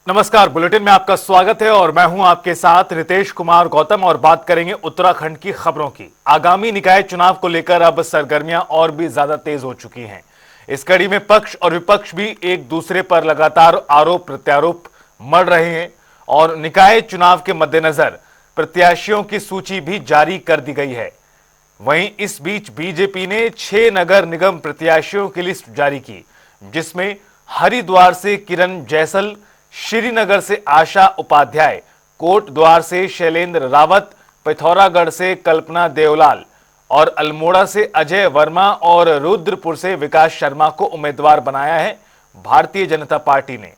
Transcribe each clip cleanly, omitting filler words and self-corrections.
नमस्कार, बुलेटिन में आपका स्वागत है और मैं हूं आपके साथ रितेश कुमार गौतम और बात करेंगे उत्तराखंड की खबरों की। आगामी निकाय चुनाव को लेकर अब सरगर्मियां और भी ज्यादा तेज हो चुकी हैं। इस कड़ी में पक्ष और विपक्ष भी एक दूसरे पर लगातार आरोप प्रत्यारोप मढ़ रहे हैं और निकाय चुनाव के मद्देनजर प्रत्याशियों की सूची भी जारी कर दी गई है। वहीं इस बीच बीजेपी ने 6 नगर निगम प्रत्याशियों की लिस्ट जारी की, जिसमें हरिद्वार से किरण जैसल, श्रीनगर से आशा उपाध्याय, कोटद्वार से शैलेंद्र रावत, पिथौरागढ़ से कल्पना देवलाल और अल्मोड़ा से अजय वर्मा और रुद्रपुर से विकास शर्मा को उम्मीदवार बनाया है भारतीय जनता पार्टी ने।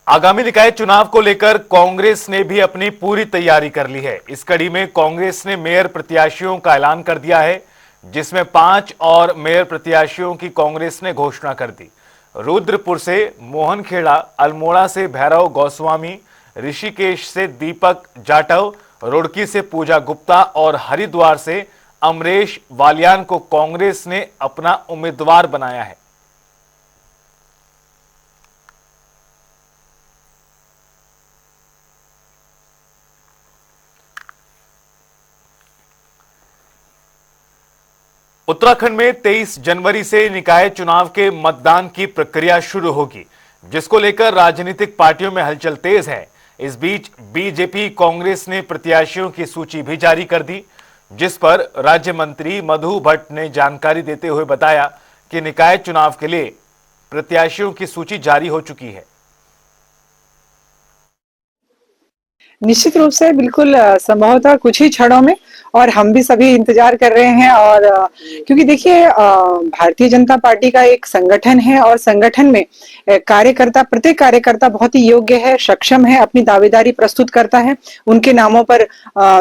आगामी निकाय चुनाव को लेकर कांग्रेस ने भी अपनी पूरी तैयारी कर ली है। इस कड़ी में कांग्रेस ने मेयर प्रत्याशियों का ऐलान कर दिया है, जिसमें 5 और मेयर प्रत्याशियों की कांग्रेस ने घोषणा कर दी। रुद्रपुर से मोहन खेड़ा, अल्मोड़ा से भैरव गोस्वामी, ऋषिकेश से दीपक जाटव, रुड़की से पूजा गुप्ता और हरिद्वार से अमरेश वालियान को कांग्रेस ने अपना उम्मीदवार बनाया है। उत्तराखंड में 23 जनवरी से निकाय चुनाव के मतदान की प्रक्रिया शुरू होगी, जिसको लेकर राजनीतिक पार्टियों में हलचल तेज है। इस बीच बीजेपी कांग्रेस ने प्रत्याशियों की सूची भी जारी कर दी, जिस पर राज्य मंत्री मधु भट्ट ने जानकारी देते हुए बताया कि निकाय चुनाव के लिए प्रत्याशियों की सूची जारी हो चुकी है। निश्चित रूप से बिल्कुल संभवतः कुछ ही क्षणों में और हम भी सभी इंतजार कर रहे हैं और क्योंकि देखिए भारतीय जनता पार्टी का एक संगठन है और संगठन में कार्यकर्ता प्रत्येक कार्यकर्ता बहुत ही योग्य है, सक्षम है, अपनी दावेदारी प्रस्तुत करता है, उनके नामों पर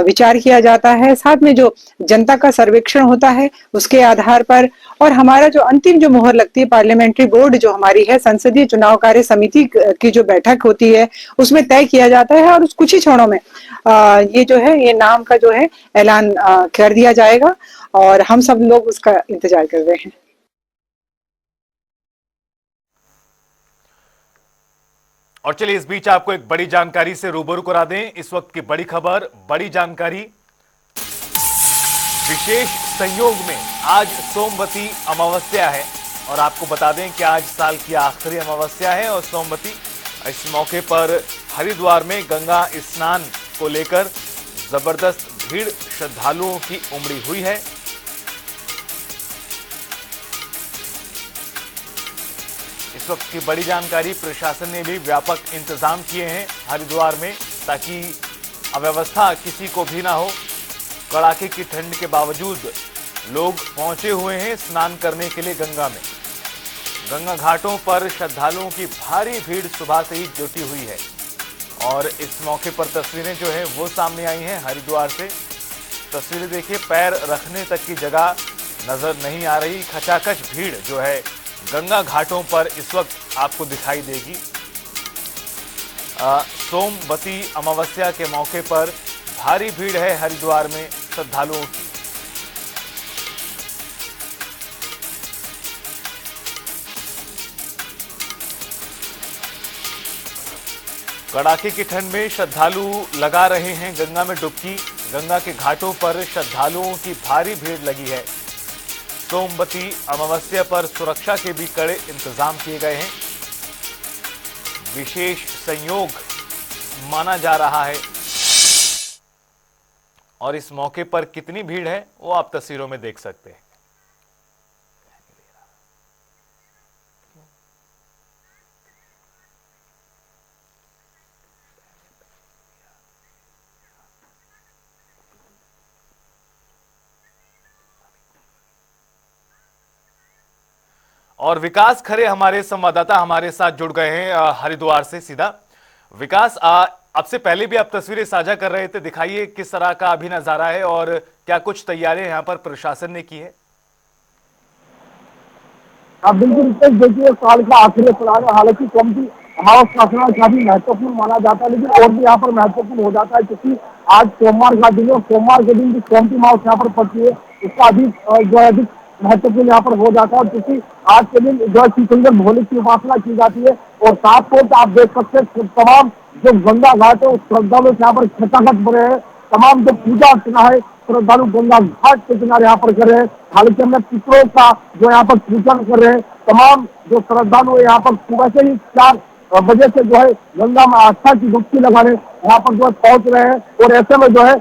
विचार किया जाता है। साथ में जो जनता का सर्वेक्षण होता है उसके आधार पर और हमारा जो अंतिम जो मोहर लगती है पार्लियामेंट्री बोर्ड जो हमारी है संसदीय चुनाव कार्य समिति की जो बैठक होती है उसमें तय किया जाता है और कुछ ही क्षणों में ये जो है ये नाम का जो है ऐलान कर दिया जाएगा और हम सब लोग उसका इंतजार कर रहे हैं। और चलिए इस बीच आपको एक बड़ी जानकारी से रूबरू करा दें। इस वक्त की बड़ी खबर, बड़ी जानकारी। विशेष संयोग में आज सोमवती अमावस्या है और आपको बता दें कि आज साल की आखिरी अमावस्या है और सोमवती। इस मौके पर हरिद्वार में गंगा स्नान को लेकर जबरदस्त भीड़ श्रद्धालुओं की उमड़ी हुई है। इस वक्त की बड़ी जानकारी, प्रशासन ने भी व्यापक इंतजाम किए हैं हरिद्वार में ताकि अव्यवस्था किसी को भी ना हो। कड़ाके की ठंड के बावजूद लोग पहुंचे हुए हैं स्नान करने के लिए गंगा में। गंगा घाटों पर श्रद्धालुओं की भारी भीड़ सुबह से ही जुटी हुई है और इस मौके पर तस्वीरें जो है वो सामने आई हैं हरिद्वार से। तस्वीरें देखिए, पैर रखने तक की जगह नजर नहीं आ रही। खचाखच भीड़ जो है गंगा घाटों पर इस वक्त आपको दिखाई देगी। सोमवती अमावस्या के मौके पर भारी भीड़ है हरिद्वार में श्रद्धालुओं की। कड़ाके की ठंड में श्रद्धालु लगा रहे हैं गंगा में डुबकी। गंगा के घाटों पर श्रद्धालुओं की भारी भीड़ लगी है। सोमवती अमावस्या पर सुरक्षा के भी कड़े इंतजाम किए गए हैं। विशेष संयोग माना जा रहा है और इस मौके पर कितनी भीड़ है वो आप तस्वीरों में देख सकते हैं। और विकास खरे हमारे संवाददाता हमारे साथ जुड़ गए हैं हरिद्वार से सीधा। विकास, अब से पहले भी आप तस्वीरें साझा कर रहे थे, दिखाइए किस तरह का अभी नजारा है और क्या कुछ तैयारियां यहाँ पर प्रशासन ने की है। आप बिल्कुल देखिए, साल का आखिरी पड़ाव है। हालांकि अमावस का स्नान काफी महत्वपूर्ण माना जाता है, लेकिन और भी यहाँ पर महत्वपूर्ण हो जाता है क्योंकि आज सोमवार का दिन है। सोमवार के दिन जो सोमती अमावस यहाँ पर पड़ती है उसका अधिक महत्वपूर्ण यहाँ पर हो जाता है, क्योंकि आज के दिन जो है श्रीशंकर भोले की उपासना की जाती है। और साफ तौर पर आप देख सकते हैं तमाम जो गंगा घाट है उस श्रद्धालु यहाँ पर खचाखच भरे हैं। तमाम जो पूजा अर्चना है श्रद्धालु गंगा घाट के किनारे यहाँ पर कर रहे हैं। हालांकि हमने पितरों का जो यहाँ पर पूजन कर रहे हैं। तमाम जो श्रद्धालु है यहाँ पर सुबह से ही 4 बजे से जो है गंगा में आस्था की डुबकी लगाने यहाँ पर जो है पहुंच रहे हैं। और ऐसे में जो है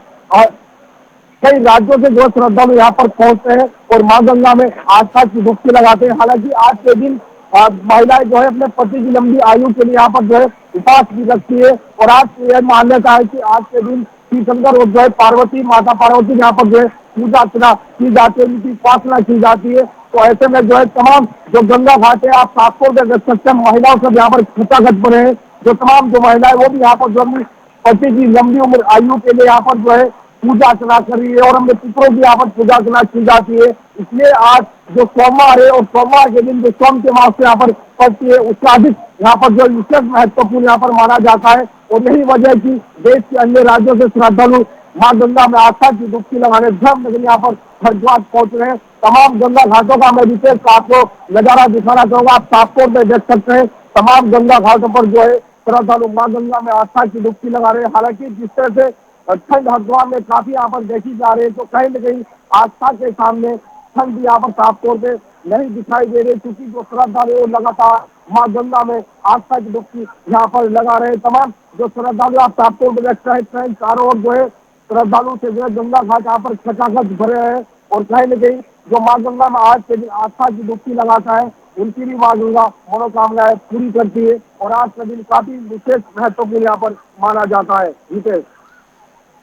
कई राज्यों से जो श्रद्धालु यहाँ पर पहुंचते हैं और मां गंगा में आस्था की डुबकी लगाते हैं। हालांकि आज के दिन महिलाएं जो है अपने पति की लंबी आयु के लिए यहाँ पर जो है उपवास भी रखती है। और आज यह मान्यता है कि आज के दिन श्री शंकर और जो है पार्वती माता पार्वती यहाँ पर जो है पूजा अर्चना की जाती है, उनकी उपासना की जाती है। तो ऐसे में जो है तमाम जो गंगा घाट है आप साफ तौर पर देख सकते हैं महिलाओं सब यहाँ पर खचाखच पड़े हैं। जो तमाम जो महिलाएं वो भी यहाँ पर जो अपनी पति की लंबी उम्र आयु के लिए यहाँ पर जो है पूजा अर्चना कर रही है। और हमने पितरों की यहाँ पर पूजा अर्चना की जाती है। इसलिए आज जो सोमवार है और सोमवार के दिन जो सोम के मास यहाँ पर पड़ती है उसका अधिक यहाँ पर जो विशेष महत्वपूर्ण यहाँ पर माना जाता है। और यही वजह है कि देश के अन्य राज्यों से श्रद्धालु मां गंगा में आस्था की डुबकी लगाने धर्मनगर यहाँ पर हरिद्वार पहुंच रहे हैं। तमाम गंगा घाटों का मैं विशेष आपको नजारा दिखाना चाहूंगा। आप साफ तौर पर देख सकते हैं तमाम गंगा घाटों पर जो है श्रद्धालु मां गंगा में आस्था की डुबकी लगा रहे हैं। हालांकि जिस तरह से ठंड हरिद्वार में काफी यहाँ पर देखी जा रही है, तो कहीं न कहीं आस्था के सामने ठंड यहाँ पर साफ तौर पे नहीं दिखाई दे रही, क्योंकि जो श्रद्धालु लगातार मां गंगा में आस्था की डुबकी यहाँ पर लगा रहे हैं। तमाम जो श्रद्धालु आप साफ तौर पर देख रहे हैं चारों ओर जो है श्रद्धालु से जो है गंगा घाट यहाँ पर खचाखच भरे हैं। और कहीं न कहीं जो मां गंगा में आज के दिन आस्था की डुबकी लगाता है उनकी भी मां गंगा मनोकामनाएं पूरी करती है। और आज का दिन काफी विशेष महत्वपूर्ण यहाँ पर माना जाता है। रितेश,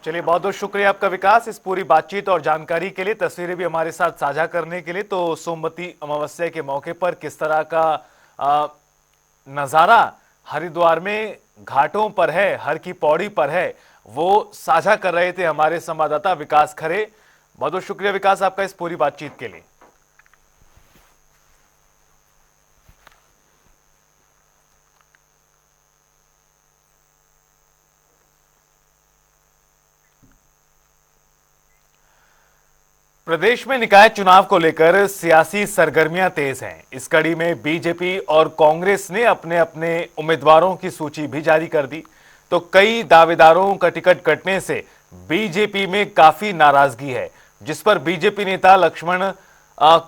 चलिए, बहुत बहुत शुक्रिया आपका विकास इस पूरी बातचीत और जानकारी के लिए, तस्वीरें भी हमारे साथ साझा करने के लिए। तो सोमवती अमावस्या के मौके पर किस तरह का नजारा हरिद्वार में घाटों पर है, हर की पौड़ी पर है, वो साझा कर रहे थे हमारे संवाददाता विकास खरे। बहुत बहुत शुक्रिया विकास आपका इस पूरी बातचीत के लिए। प्रदेश में निकाय चुनाव को लेकर सियासी सरगर्मियां तेज हैं। इस कड़ी में बीजेपी और कांग्रेस ने अपने अपने उम्मीदवारों की सूची भी जारी कर दी। तो कई दावेदारों का टिकट कटने से बीजेपी में काफी नाराजगी है, जिस पर बीजेपी नेता लक्ष्मण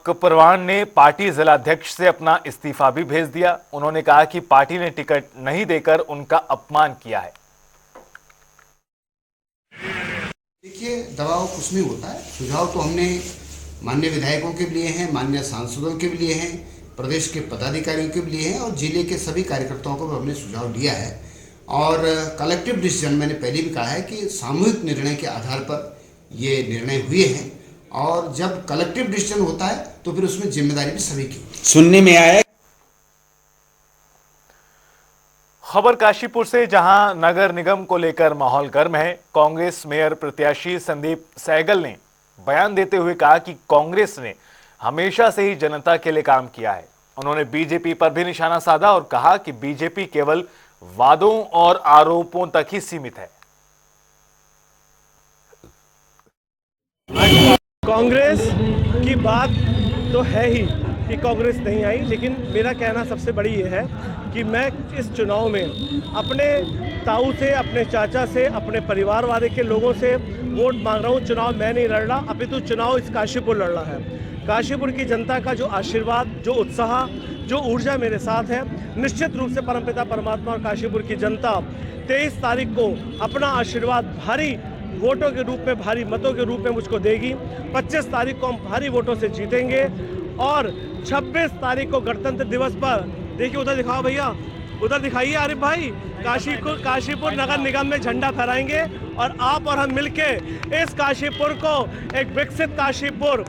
कपरवान ने पार्टी जिलाध्यक्ष से अपना इस्तीफा भी भेज दिया। उन्होंने कहा कि पार्टी ने टिकट नहीं देकर उनका अपमान किया है। देखिए, दबाव कुछ नहीं होता है। सुझाव तो हमने माननीय विधायकों के लिए हैं, माननीय सांसदों के लिए हैं, प्रदेश के पदाधिकारियों के लिए हैं और जिले के सभी कार्यकर्ताओं को हमने सुझाव दिया है। और कलेक्टिव डिसीजन मैंने पहले भी कहा है कि सामूहिक निर्णय के आधार पर ये निर्णय हुए हैं। और जब कलेक्टिव डिसीजन होता है तो फिर उसमें जिम्मेदारी भी सभी की सुनने में आया। खबर काशीपुर से, जहां नगर निगम को लेकर माहौल गर्म है। कांग्रेस मेयर प्रत्याशी संदीप सहगल ने बयान देते हुए कहा कि कांग्रेस ने हमेशा से ही जनता के लिए काम किया है। उन्होंने बीजेपी पर भी निशाना साधा और कहा कि बीजेपी केवल वादों और आरोपों तक ही सीमित है। कांग्रेस की बात तो है ही कि कांग्रेस नहीं आई, लेकिन मेरा कहना सबसे बड़ी ये है कि मैं इस चुनाव में अपने ताऊ से, अपने चाचा से, अपने परिवार वाले के लोगों से वोट मांग रहा हूँ। चुनाव मैं नहीं लड़ रहा, अपितु चुनाव इस काशीपुर लड़ रहा है। काशीपुर की जनता का जो आशीर्वाद, जो उत्साह, जो ऊर्जा मेरे साथ है, निश्चित रूप से परमपिता परमात्मा और काशीपुर की जनता 23 तारीख को अपना आशीर्वाद भारी वोटों के रूप में, भारी मतों के रूप में मुझको देगी। 25 तारीख को हम भारी वोटों से जीतेंगे और 26 तारीख को गणतंत्र दिवस पर, देखिए उधर दिखाओ भैया, उधर दिखाइए आरिफ भाई, काशीपुर नगर निगम में झंडा फहराएंगे और आप और हम मिलके इस काशीपुर को एक विकसित काशीपुर,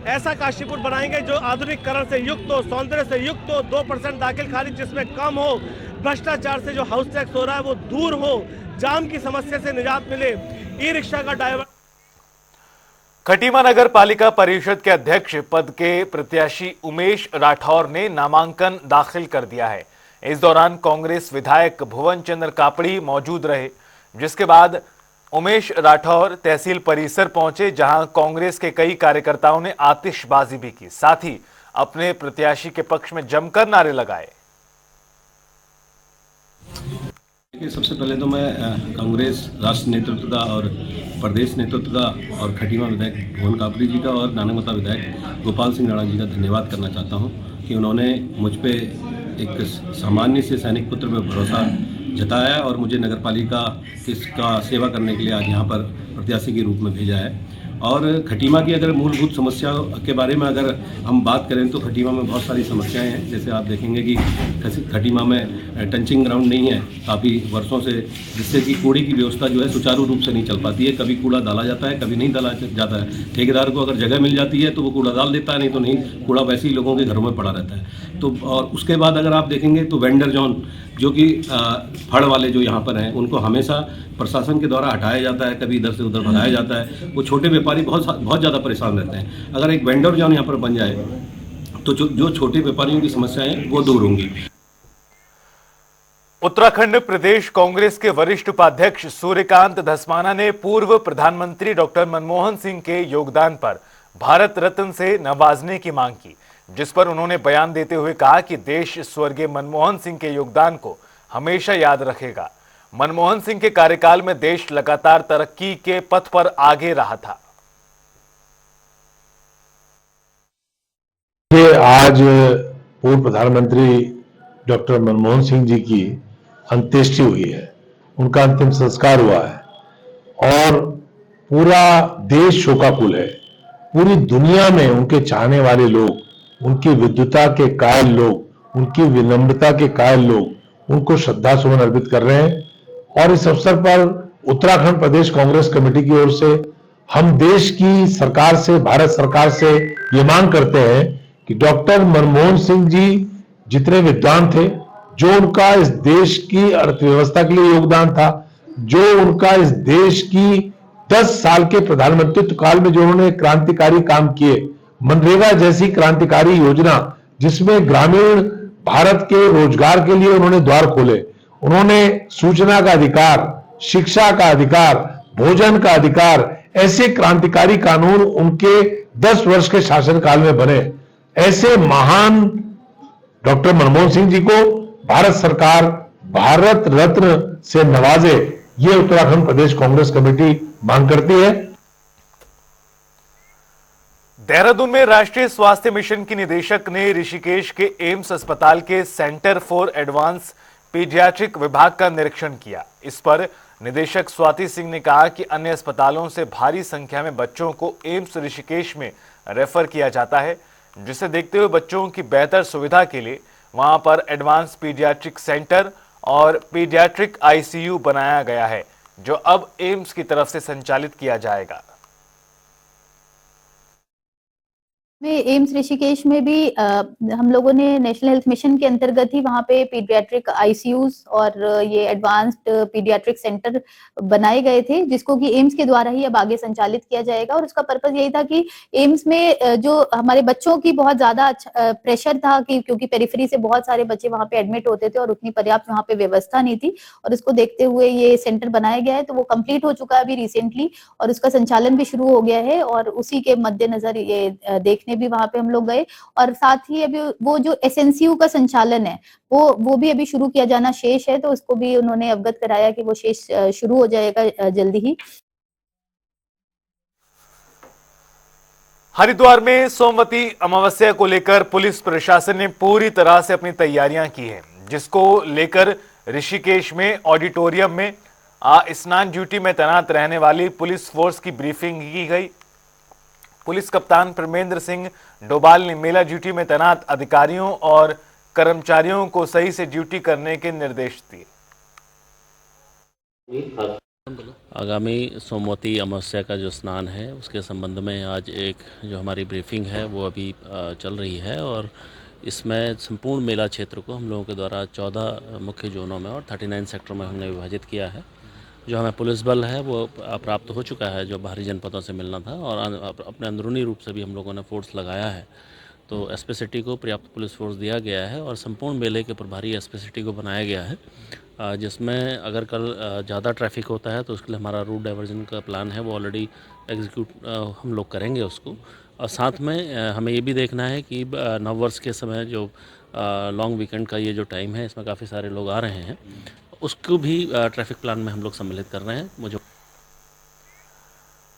ऐसा काशीपुर बनाएंगे जो आधुनिकरण से युक्त हो, सौंदर्य से युक्त हो, 2% दाखिल खारिज जिसमें कम हो, भ्रष्टाचार से जो हाउस टैक्स हो रहा है वो दूर हो, जाम की समस्या से निजात मिले, ई रिक्शा का ड्राइवर। खटीमा नगर पालिका परिषद के अध्यक्ष पद के प्रत्याशी उमेश राठौर ने नामांकन दाखिल कर दिया है। इस दौरान कांग्रेस विधायक भुवन चंद्र कापड़ी मौजूद रहे, जिसके बाद उमेश राठौर तहसील परिसर पहुंचे, जहां कांग्रेस के कई कार्यकर्ताओं ने आतिशबाजी भी की, साथ ही अपने प्रत्याशी के पक्ष में जमकर नारे लगाए। सबसे पहले तो मैं कांग्रेस राष्ट्रीय नेतृत्व का और प्रदेश नेतृत्व का और खटीमा विधायक भुवन कापड़ी जी का और नानकमता विधायक गोपाल सिंह राणा जी का धन्यवाद करना चाहता हूं कि उन्होंने मुझ पे एक सामान्य से सैनिक पुत्र में भरोसा जताया और मुझे नगरपालिका इसका सेवा करने के लिए आज यहाँ पर प्रत्याशी के रूप में भेजा है। और खटीमा की अगर मूलभूत समस्या के बारे में अगर हम बात करें तो खटीमा में बहुत सारी समस्याएं हैं। जैसे आप देखेंगे कि खटीमा में टंचिंग ग्राउंड नहीं है काफ़ी वर्षों से, जिससे कि कूड़े की व्यवस्था जो है सुचारू रूप से नहीं चल पाती है। कभी कूड़ा डाला जाता है, कभी नहीं डाला जाता है। ठेकेदार को अगर जगह मिल जाती है तो वो कूड़ा डाल देता है, नहीं तो नहीं, कूड़ा वैसे ही लोगों के घरों में पड़ा रहता है। तो और उसके बाद अगर आप देखेंगे तो वेंडर जोन जो कि फड़ वाले जो यहाँ पर हैं उनको हमेशा प्रशासन के द्वारा हटाया जाता है, कभी इधर से उधर भगाया जाता है। वो छोटे व्यापारी बहुत ज़्यादा परेशान रहते हैं। अगर एक वेंडर जोन यहाँ पर बन जाए तो जो छोटे व्यापारियों की समस्याएं हैं वो दूर होंगी। उत्तराखंड प्रदेश कांग्रेस के वरिष्ठ उपाध्यक्ष सूर्यकांत धस्माना ने पूर्व प्रधानमंत्री डॉक्टर मनमोहन सिंह के योगदान पर भारत रत्न से नवाजने की मांग की, जिस पर उन्होंने बयान देते हुए कहा कि देश स्वर्गीय मनमोहन सिंह के योगदान को हमेशा याद रखेगा। मनमोहन सिंह के कार्यकाल में देश लगातार तरक्की के पथ पर आगे रहा था। आज पूर्व प्रधानमंत्री डॉक्टर मनमोहन सिंह जी की अंत्येष्टि हुई है, उनका अंतिम संस्कार हुआ है और पूरा देश शोकाकुल है। पूरी दुनिया में उनके चाहने वाले लोग, उनकी विद्वता के कायल लोग, उनकी विनम्रता के कायल लोग उनको श्रद्धा सुमन अर्पित कर रहे हैं। और इस अवसर पर उत्तराखंड प्रदेश कांग्रेस कमेटी की ओर से हम देश की सरकार से, भारत सरकार से ये मांग करते हैं कि डॉक्टर मनमोहन सिंह जी जितने विद्वान थे, जो उनका इस देश की अर्थव्यवस्था के लिए योगदान था, जो उनका इस देश की 10 साल के प्रधानमंत्रित्व काल में जो उन्होंने क्रांतिकारी काम किए, मनरेगा जैसी क्रांतिकारी योजना जिसमें ग्रामीण भारत के रोजगार के लिए उन्होंने द्वार खोले, उन्होंने सूचना का अधिकार, शिक्षा का अधिकार, भोजन का अधिकार, ऐसे क्रांतिकारी कानून उनके 10 वर्ष के शासनकाल में बने। ऐसे महान डॉक्टर मनमोहन सिंह जी को भारत सरकार भारत रत्न से नवाजे, ये उत्तराखंड प्रदेश कांग्रेस कमेटी मांग करती है। देहरादून में राष्ट्रीय स्वास्थ्य मिशन की निदेशक ने ऋषिकेश के एम्स अस्पताल के सेंटर फॉर एडवांस पीडियाट्रिक विभाग का निरीक्षण किया। इस पर निदेशक स्वाति सिंह ने कहा कि अन्य अस्पतालों से भारी संख्या में बच्चों को एम्स ऋषिकेश में रेफर किया जाता है, जिसे देखते हुए बच्चों की बेहतर सुविधा के लिए वहां पर एडवांस पीडियाट्रिक सेंटर और पीडियाट्रिक आईसीयू बनाया गया है, जो अब एम्स की तरफ से संचालित किया जाएगा। में एम्स ऋषिकेश में भी हम लोगों ने नेशनल हेल्थ मिशन के अंतर्गत ही वहाँ पे पीडियाट्रिक आईसीयूज और ये एडवांस्ड पीडियाट्रिक सेंटर बनाए गए थे, जिसको कि एम्स के द्वारा ही अब आगे संचालित किया जाएगा। और उसका पर्पस यही था कि एम्स में जो हमारे बच्चों की बहुत ज्यादा प्रेशर था कि क्योंकि पेरिफेरी से बहुत सारे बच्चे वहाँ पे एडमिट होते थे और उतनी पर्याप्त वहाँ पे व्यवस्था नहीं थी, और इसको देखते हुए ये सेंटर बनाया गया है। तो वो कंप्लीट हो चुका है अभी रिसेंटली और उसका संचालन भी शुरू हो गया है, और उसी के मद्देनजर ये देखने भी वहां पे हम लोग गए। और साथ ही अभी वो जो एसएनसीयू का संचालन है वो भी अभी शुरू किया जाना शेष है, तो उसको भी उन्होंने अवगत कराया कि वो शेष शुरू हो जाएगा जल्दी ही। हरिद्वार में सोमवती अमावस्या को लेकर पुलिस प्रशासन ने पूरी तरह से अपनी तैयारियां की हैं, जिसको लेकर ऋषिकेश में ऑडिटोरियम में स्नान ड्यूटी में तैनात रहने वाली पुलिस फोर्स की ब्रीफिंग की गई। पुलिस कप्तान परमेंद्र सिंह डोभाल ने मेला ड्यूटी में तैनात अधिकारियों और कर्मचारियों को सही से ड्यूटी करने के निर्देश दिए। आगामी सोमवती अमावस्या का जो स्नान है उसके संबंध में आज एक जो हमारी ब्रीफिंग है वो अभी चल रही है, और इसमें संपूर्ण मेला क्षेत्र को हम लोगों के द्वारा 14 मुख्य जोनों में और 39 सेक्टर में हमने विभाजित किया है। जो हमें पुलिस बल है वो प्राप्त हो चुका है जो बाहरी जनपदों से मिलना था, और अपने अंदरूनी रूप से भी हम लोगों ने फोर्स लगाया है। तो एसपी सिटी को पर्याप्त पुलिस फोर्स दिया गया है और संपूर्ण मेले के प्रभारी एसपी सिटी को बनाया गया है, जिसमें अगर कल ज़्यादा ट्रैफिक होता है तो उसके लिए हमारा रूट डाइवर्जन का प्लान है वो ऑलरेडी एग्जीक्यूट हम लोग करेंगे उसको। और साथ में हमें ये भी देखना है कि नववर्ष के समय जो लॉन्ग वीकेंड का ये जो टाइम है इसमें काफ़ी सारे लोग आ रहे हैं, उसको भी ट्रैफिक प्लान में हम लोग सम्मिलित कर रहे हैं। मुझे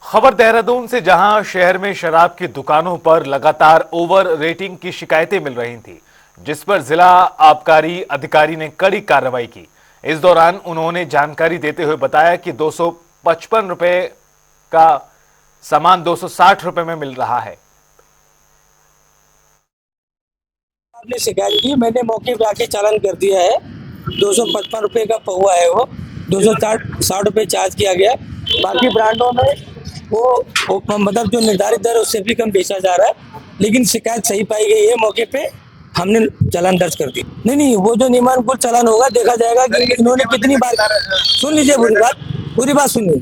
खबर देहरादून से, जहां शहर में शराब की दुकानों पर लगातार ओवर रेटिंग की शिकायतें मिल रही थी, जिस पर जिला आबकारी अधिकारी ने कड़ी कार्रवाई की। इस दौरान उन्होंने जानकारी देते हुए बताया कि 255 रुपए का सामान 260 रुपए में मिल रहा है। आपने शिकायत की, मैंने मौके पे आके चालान कर दिया है। 255 रुपए का पौवा है वो, 260 रुपए चार्ज किया गया। बाकी ब्रांडों में वो मतलब जो निर्धारित दर है उससे भी कम बेचा जा रहा है, लेकिन शिकायत सही पाई गई है। मौके पे हमने चालान दर्ज कर दी। नहीं, वो जो नियमानुकूल चालान होगा देखा जाएगा कि इन्होंने कितनी बार। सुन लीजिए पूरी बात सुनिए।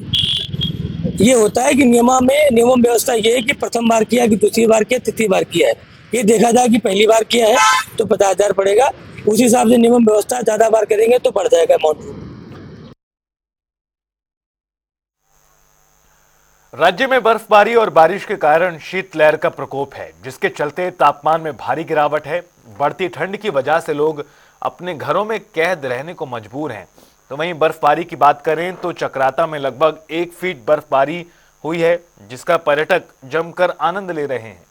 ये होता है कि नियम व्यवस्था ये है कि प्रथम बार किया कि दूसरी बार किया, तृतीय बार किया है। ये देखा जाए कि पहली बार किया है तो 50,000 पड़ेगा। उस हिसाब से नियम व्यवस्था ज्यादा बार करेंगे तो बढ़ जाएगा अमाउंट। राज्य में बर्फबारी और बारिश के कारण शीतलहर का प्रकोप है, जिसके चलते तापमान में भारी गिरावट है। बढ़ती ठंड की वजह से लोग अपने घरों में कैद रहने को मजबूर हैं। तो वहीं बर्फबारी की बात करें तो चक्राता में लगभग 1 फीट बर्फबारी हुई है, जिसका पर्यटक जमकर आनंद ले रहे हैं।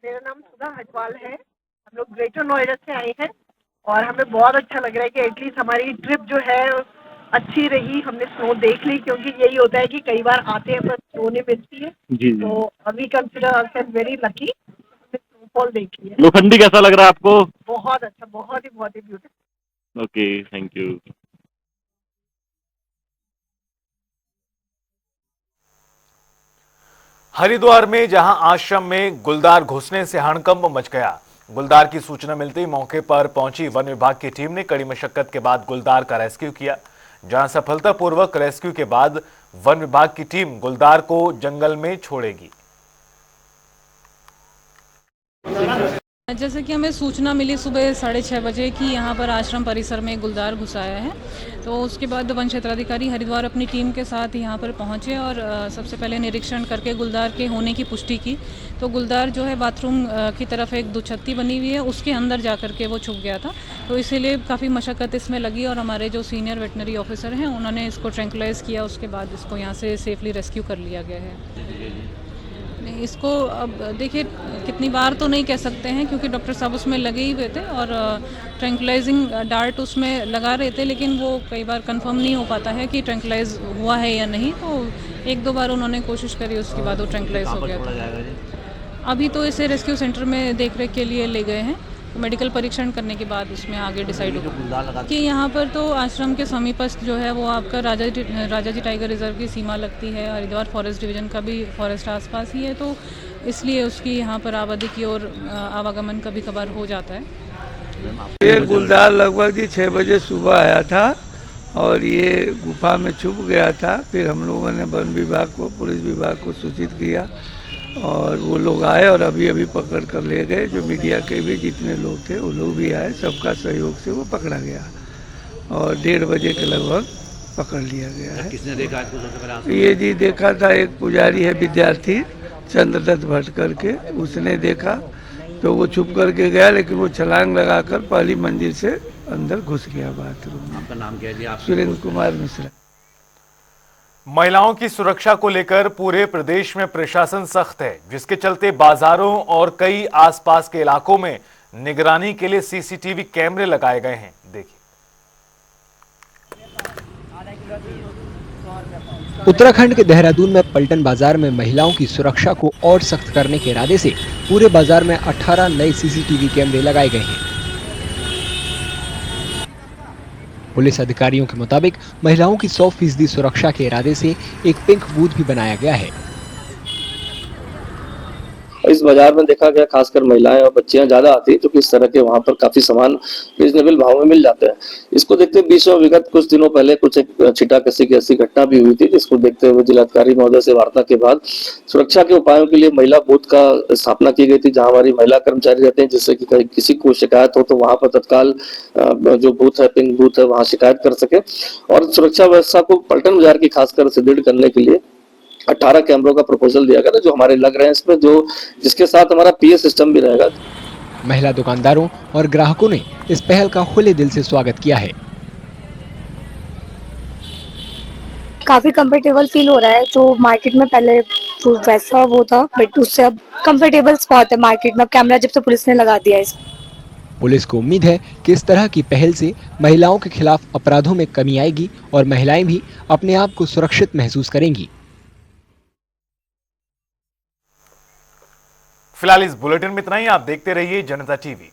मेरा नाम सुधा हटवाल है। हम लोग ग्रेटर नोएडा से आए हैं और हमें बहुत अच्छा लग रहा है कि एटलीस्ट हमारी ट्रिप जो है अच्छी रही। हमने स्नो देख ली, क्योंकि यही होता है कि कई बार आते हैं पर स्नो नहीं मिलती है। जी। तो अभी कंसिडर आवरसेल्फ वेरी लकी, हमने स्नोफॉल देखी है। लोखंडी कैसा लग रहा है आपको? बहुत अच्छा, बहुत ही beautiful. Okay, thank you. Haridwar में जहां आश्रम में गुलदार घुसने से हड़कंप मच गया। गुलदार की सूचना मिलते ही मौके पर पहुंची वन विभाग की टीम ने कड़ी मशक्कत के बाद गुलदार का रेस्क्यू किया, जहां सफलतापूर्वक रेस्क्यू के बाद वन विभाग की टीम गुलदार को जंगल में छोड़ेगी। जैसे कि हमें सूचना मिली सुबह 6:30 बजे कि यहाँ पर आश्रम परिसर में गुलदार घुस आया है, तो उसके बाद वन क्षेत्राधिकारी हरिद्वार अपनी टीम के साथ यहाँ पर पहुँचे और सबसे पहले निरीक्षण करके गुलदार के होने की पुष्टि की। तो गुलदार जो है बाथरूम की तरफ एक दुछत्ती बनी हुई है, उसके अंदर जा कर के वो छुप गया था। तो इसीलिए काफ़ी मशक्क़त इसमें लगी और हमारे जो सीनियर वेटनरी ऑफिसर हैं उन्होंने इसको ट्रैंकुलाइज किया। उसके बाद इसको यहाँ से सेफली रेस्क्यू कर लिया गया है। इसको अब देखिए कितनी बार तो नहीं कह सकते हैं, क्योंकि डॉक्टर साहब उसमें लगे ही हुए थे और ट्रैंकुलाइजिंग डार्ट उसमें लगा रहे थे, लेकिन वो कई बार कंफर्म नहीं हो पाता है कि ट्रैंकुलाइज हुआ है या नहीं। तो 1-2 बार उन्होंने कोशिश करी, उसके बाद वो ट्रैंकुलाइज हो गया था। अभी तो इसे रेस्क्यू सेंटर में देखरेख के लिए ले गए हैं, मेडिकल परीक्षण करने के बाद उसमें आगे डिसाइड होगा कि यहाँ पर तो आश्रम के समीपस्थ जो है वो आपका राजाजी टाइगर रिजर्व की सीमा लगती है। हरिद्वार फॉरेस्ट डिवीज़न का भी फॉरेस्ट आसपास ही है, तो इसलिए उसकी यहाँ पर आबादी की ओर आवागमन कभी कभार हो जाता है। ये गुलदार लगभग जी 6 बजे सुबह आया था और ये गुफा में छुप गया था। फिर हम लोगों ने वन विभाग को, पुलिस विभाग को सूचित किया और वो लोग आए और अभी पकड़ कर ले गए। जो मीडिया के भी जितने लोग थे वो लोग भी आए, सबका सहयोग से वो पकड़ा गया और 1:30 बजे के लगभग पकड़ लिया गया है। किसने देखा इसको? ये जी देखा था, एक पुजारी है विद्यार्थी चंद्रदत्त भट्ट करके, उसने देखा तो वो छुप करके गया, लेकिन वो छलांग लगाकर पहली मंजिल से अंदर घुस गया बाथरूम में। आपका नाम क्या है जी? आप? सुरेंद्र कुमार मिश्रा। महिलाओं की सुरक्षा को लेकर पूरे प्रदेश में प्रशासन सख्त है, जिसके चलते बाजारों और कई आसपास के इलाकों में निगरानी के लिए सीसीटीवी कैमरे लगाए गए हैं। देखिए। उत्तराखंड के देहरादून में पलटन बाजार में महिलाओं की सुरक्षा को और सख्त करने के इरादे से पूरे बाजार में 18 नए सीसीटीवी कैमरे लगाए गए हैं। पुलिस अधिकारियों के मुताबिक महिलाओं की 100% सुरक्षा के इरादे से एक पिंक बूथ भी बनाया गया है। इस बाजार में देखा गया खासकर महिलाएं और बच्चियां ज्यादा आती है, क्योंकि इस तरह के वहां पर काफी सामान रीजनेबल भाव में मिल जाते हैं। इसको देखते हुए बीच में विगत कुछ दिनों पहले कुछ एक छींटाकशी की ऐसी घटना भी हुई थी, जिसको देखते हुए जिलाधिकारी महोदय से वार्ता के बाद सुरक्षा के उपायों के लिए महिला बूथ का स्थापना की गई थी, जहां हमारी महिला कर्मचारी रहते हैं, जिससे कि किसी को शिकायत हो तो वहां पर तत्काल जो बूथ है, पिंक बूथ है, वहां शिकायत कर सके। और सुरक्षा व्यवस्था को पलटन बाजार की खासकर सुदृढ़ करने के लिए 18 कैमरों का प्रपोजल दिया गया जो हमारे लग रहे हैं इसमें, जिसके साथ हमारा पीए सिस्टम भी रहेगा। महिला दुकानदारों और ग्राहकों ने इस पहल का खुले दिल से स्वागत किया है। काफी कंफर्टेबल फील हो रहा है। जो मार्केट में पहले जो वैसा वो था, बट उससे अब कंफर्टेबल स्पॉट है मार्केट में। अब कैमरा जब से पुलिस ने लगा दिया है। पुलिस को उम्मीद है कि इस तरह की पहल से महिलाओं के खिलाफ अपराधों में कमी आएगी और महिलाएं भी अपने आप को सुरक्षित महसूस करेंगी। फिलहाल इस बुलेटिन में इतना ही। आप देखते रहिए जनता टीवी।